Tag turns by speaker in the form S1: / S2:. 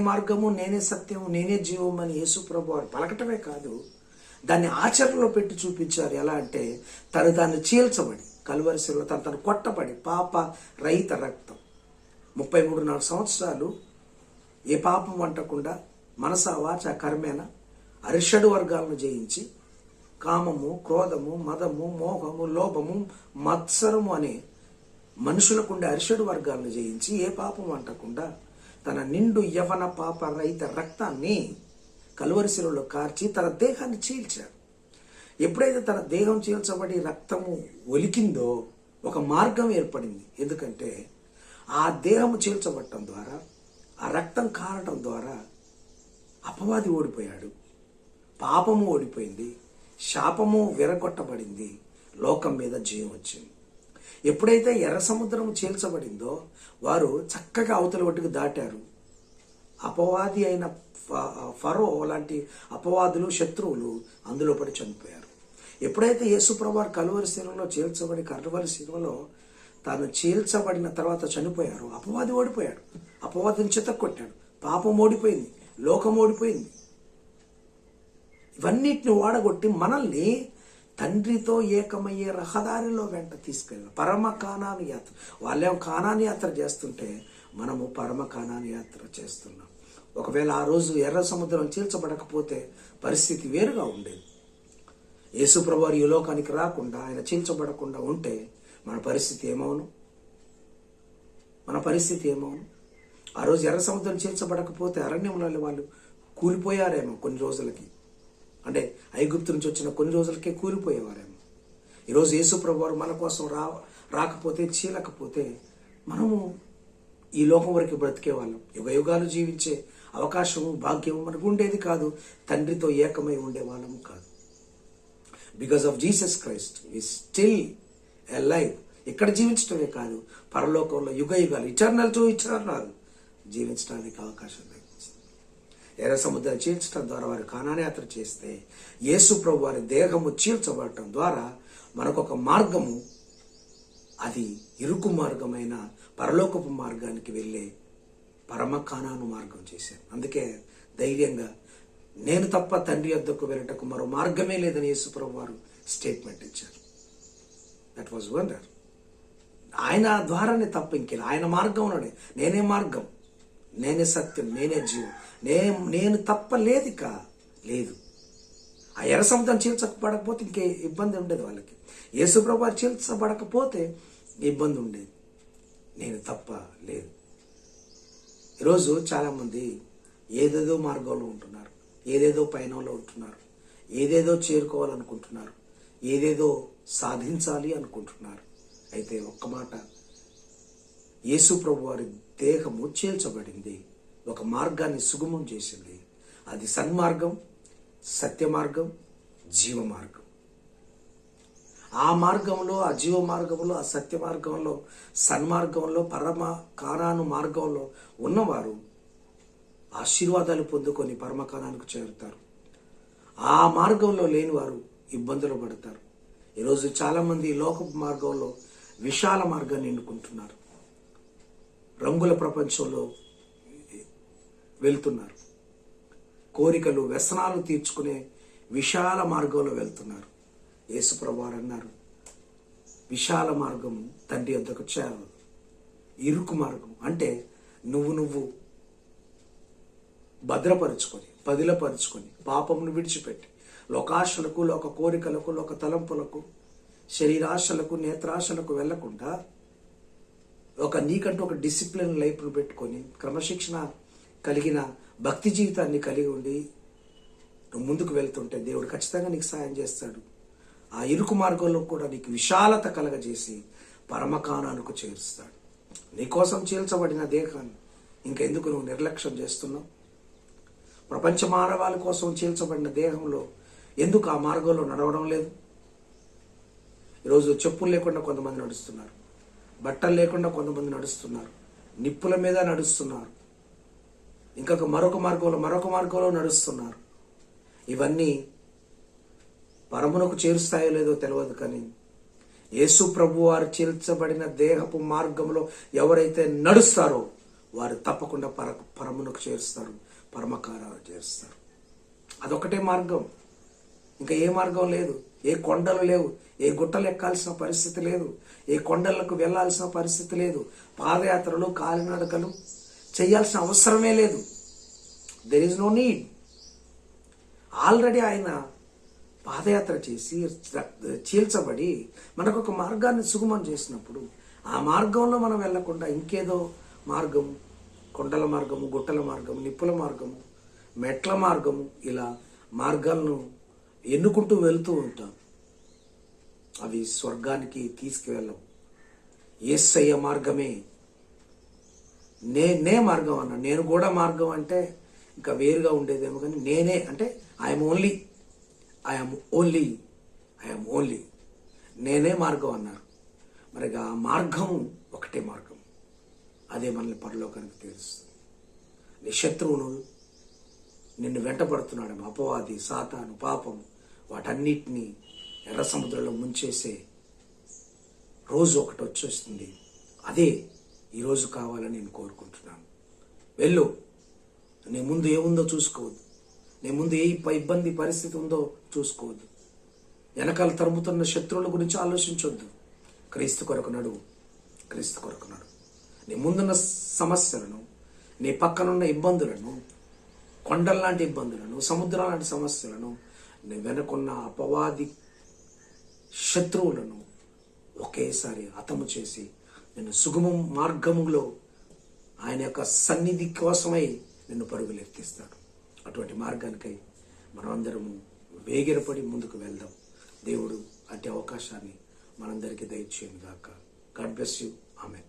S1: మార్గము, నేనే సత్యము, నేనే జీవం అని యేసు ప్రభు వారు పలకటమే కాదు, దాన్ని ఆచరణలో పెట్టి చూపించారు. ఎలా అంటే దాన్ని చీల్చబడి కలువరి శిలువలో తను కొట్టబడి పాప రహిత రక్తం 33 సంవత్సరాలు ఏ పాపం వంటకుండా మనస వాచ కర్మేన అరిషడు వర్గాలను జయించి కామము, క్రోధము, మదము, మోహము, లోభము, మత్సరము అనే మనుషులకుండే అరిషడు వర్గాలను జయించి ఏ పాపం వంటకుండా తన నిండు యవన పాప రహిత రక్తాన్ని కలువరి శిలువలో కార్చి తన దేహాన్ని చీల్చాడు. ఎప్పుడైతే తన దేహం చీల్చబడి రక్తము ఒలికిందో ఒక మార్గం ఏర్పడింది. ఎందుకంటే ఆ దేహము చీల్చబడటం ద్వారా, ఆ రక్తం కారటం ద్వారా అపవాది ఓడిపోయాడు, పాపము ఓడిపోయింది, శాపము విరగొట్టబడింది, లోకం మీద జయం వచ్చింది. ఎప్పుడైతే ఎర్ర సముద్రము చీల్చబడిందో వారు చక్కగా అవతల ఒడ్డుకు దాటారు. అపవాది అయిన ఫరో లాంటి అపవాదులు, శత్రువులు అందులో పడి చనిపోయారు. ఎప్పుడైతే యేసుప్రభువారు కలువరి శిలువలో చీల్చబడి కలువరి శిలువలో తాను చీల్చబడిన తర్వాత చనిపోయారు, అపవాది ఓడిపోయాడు, అపవాదిని చితక్కొట్టాడు, పాపం ఓడిపోయింది, లోకం ఓడిపోయింది. ఇవన్నిటిని ఓడగొట్టి మనల్ని తండ్రితో ఏకమయ్యే రహదారిలో వెంట తీసుకెళ్ళారు. పరమ కానాను యాత్ర. వాళ్ళేమో కానాను యాత్ర చేస్తుంటే మనము పరమ కానాను యాత్ర చేస్తున్నాం. ఒకవేళ ఆ రోజు ఎర్ర సముద్రం చీల్చబడకపోతే పరిస్థితి వేరుగా ఉండేది. యేసుప్రభువారు ఈ లోకానికి రాకుండా, ఆయన చీల్చబడకుండా ఉంటే మన పరిస్థితి ఏమవును? ఆ రోజు ఎర్ర సముద్రం చీల్చబడకపోతే అరణ్యంలో వాళ్ళు కూలిపోయారేమో కొన్ని రోజులకి. అంటే ఐగుప్తు నుంచి వచ్చిన కొన్ని రోజులకే కూలిపోయేవారేమో. ఈరోజు యేసుప్రభువారు మన కోసం రాకపోతే, చీలకపోతే మనము ఈ లోకం వరకు బ్రతికే వాళ్ళం. యుగాలు జీవించే అవకాశము, భాగ్యము మనకు ఉండేది కాదు. తండ్రితో ఏకమై ఉండే వాళ్ళము కాదు. Because of Jesus Christ we still alive. ఇక్కడ జీవించడమే కాదు, పరలోకంలో యుగాలు, ఇటర్నల్ టు ఇటర్నల్ జీవించడానికి అవకాశం లభించింది. ఎర్ర సముద్రం చీల్చడం ద్వారా వారు కానాను యాత్ర చేస్తే, యేసు ప్రభు వారి దేహము చీల్చబడటం ద్వారా మనకొక మార్గము, అది ఇరుకు మార్గమైన పరలోకపు మార్గానికి వెళ్ళే పరమ కానాను మార్గం చేశారు. అందుకే ధైర్యంగా నేను తప్ప తండ్రి యొద్దకు వెళ్ళటకు మరో మార్గమే లేదని యేసు ప్రభు వారు స్టేట్మెంట్ ఇచ్చారు. That was wonder. ఆయన ద్వారానే తప్ప ఇంకేలా. ఆయన మార్గం ఉన్నాడే, నేనే మార్గం, నేనే సత్యం, నేనే జీవం, నేను తప్ప లేదు. ఆ ఎర్ర సముద్రం చీల్చబడకపోతే ఇంకే ఇబ్బంది ఉండేది వాళ్ళకి. యేసు ప్రభు వారు చీల్చబడకపోతే ఇబ్బంది ఉండేది. నేను తప్ప లేదు. ఈరోజు చాలామంది ఏదేదో మార్గంలో ఉంటున్నారు, ఏదేదో పయనంలో ఉంటున్నారు, ఏదేదో చేరుకోవాలనుకుంటున్నారు, ఏదేదో సాధించాలి అనుకుంటున్నారు. అయితే ఒక్క మాట, యేసు ప్రభు వారి దేహము చీల్చబడింది, ఒక మార్గాన్ని సుగమం చేసింది. అది సన్మార్గం, సత్య మార్గం, జీవ మార్గం. ఆ మార్గంలో, ఆ జీవ మార్గంలో, ఆ సత్య మార్గంలో, సన్మార్గంలో, పరమ కానాను మార్గంలో ఉన్నవారు ఆశీర్వాదాలు పొందుకొని పరమ కానానికి చేరుతారు. ఆ మార్గంలో లేని వారు ఇబ్బందులు పడతారు. ఈరోజు చాలామంది లోకపు మార్గంలో విశాల మార్గాన్ని ఎన్నుకుంటున్నారు, రంగుల ప్రపంచంలో వెళ్తున్నారు, కోరికలు, వ్యసనాలు తీర్చుకునే విశాల మార్గంలో వెళ్తున్నారు. యేసుప్రభు వారు అన్నారు, విశాల మార్గము తండ్రి యొద్దకు చేరదు, ఇరుకు మార్గం అంటే నువ్వు భద్రపరుచుకొని, పదిలపరుచుకొని, పాపమును విడిచిపెట్టి, లోకాశలకు, లోక కోరికలకు, లోక తలంపులకు, శరీరాశలకు, నేత్రాశలకు వెళ్లకుండా నీకంటూ ఒక డిసిప్లిన్ లైఫ్ను పెట్టుకొని, క్రమశిక్షణ కలిగిన భక్తి జీవితాన్ని కలిగి ఉండి నువ్వు ముందుకు వెళ్తుంటే దేవుడు ఖచ్చితంగా నీకు సాయం చేస్తాడు. ఆ ఇరుకు మార్గంలో కూడా నీకు విశాలత కలగజేసి పరమకానానికి చేరుస్తాడు. నీకోసం చీల్చబడిన దేహాన్ని ఇంకెందుకు నువ్వు నిర్లక్ష్యం చేస్తున్నావు? ప్రపంచ మానవాళి కోసం చీల్చబడిన దేహంలో ఎందుకు ఆ మార్గంలో నడవడం లేదు? ఈరోజు చెప్పులు లేకుండా కొంతమంది నడుస్తున్నారు, బట్టలు లేకుండా కొంతమంది నడుస్తున్నారు, నిప్పుల మీద నడుస్తున్నారు, మరొక మార్గంలో నడుస్తున్నారు. ఇవన్నీ పరమునకు చేరుస్తాయో లేదో తెలియదు, కానీ యేసు ప్రభు వారు చీల్చబడిన దేహపు మార్గంలో ఎవరైతే నడుస్తారో వారు తప్పకుండా పరమునకు చేరుస్తారు, పరమకారాలు చేరుస్తారు. అదొకటే మార్గం, ఇంకా ఏ మార్గం లేదు. ఏ కొండలు లేవు, ఏ గుట్టలు ఎక్కాల్సిన పరిస్థితి లేదు, ఏ కొండలకు వెళ్లాల్సిన పరిస్థితి లేదు, పాదయాత్రలు కాలినడకలు చేయాల్సిన అవసరమే లేదు. There is no need. Already ఆయన పాదయాత్ర చేసి చీల్చబడి మనకు ఒక మార్గాన్ని సుగమం చేసినప్పుడు ఆ మార్గంలో మనం వెళ్లకుండా ఇంకేదో మార్గము, కొండల మార్గము, గుట్టల మార్గము, నిప్పుల మార్గము, మెట్ల మార్గము, ఇలా మార్గాలను ఎన్నుకుంటూ వెళ్తూ ఉంటాం. అవి స్వర్గానికి తీసుకువెళ్ళవు. యేసయ్య మార్గమే నే మార్గం అన్నా. నేను కూడా మార్గం అంటే ఇంకా వేరుగా ఉండేదేమో, కానీ నేనే అంటే ఐఎమ్ ఓన్లీ నేనే మార్గం అన్నారు. మరి ఆ మార్గం ఒకటే మార్గం, అదే మనల్ని పరలోకానికి తీరుస్తుంది. నీ శత్రువును నిన్ను వెంటబడుతున్నాడేమో, అపవాది, సాతాను, పాపం, వాటన్నిటినీ ఎర్ర సముద్రంలో ముంచేసే రోజు ఒకటి వచ్చేస్తుంది. అదే ఈరోజు కావాలని నేను కోరుకుంటున్నాను. వెళ్ళు, నీ ముందు ఏముందో చూసుకోవద్దు, నీ ముందు ఏ ఇబ్బంది పరిస్థితి ఉందో చూసుకోవద్దు, వెనకాల తరుముతున్న శత్రువుల గురించి ఆలోచించొద్దు. క్రీస్తు కొరకు నడువు, క్రీస్తు కొరకు నడువు. నీ ముందున్న సమస్యలను, నీ పక్కనున్న ఇబ్బందులను, కొండల లాంటి ఇబ్బందులను, సముద్రం లాంటి సమస్యలను, నీ వెనుకున్న అపవాది శత్రువులను ఒకేసారి హతము చేసి నిన్ను సుగమం మార్గములో ఆయన యొక్క సన్నిధి కోసమై నిన్ను పరుగులెత్తిస్తాడు. అటువంటి మార్గానికై మనం అందరము వేగిరపడి ముందుకు వెళ్దాం. దేవుడు అట్టి అవకాశాన్ని మనందరికీ దయచేయను గాక. God bless you. ఆమెన్.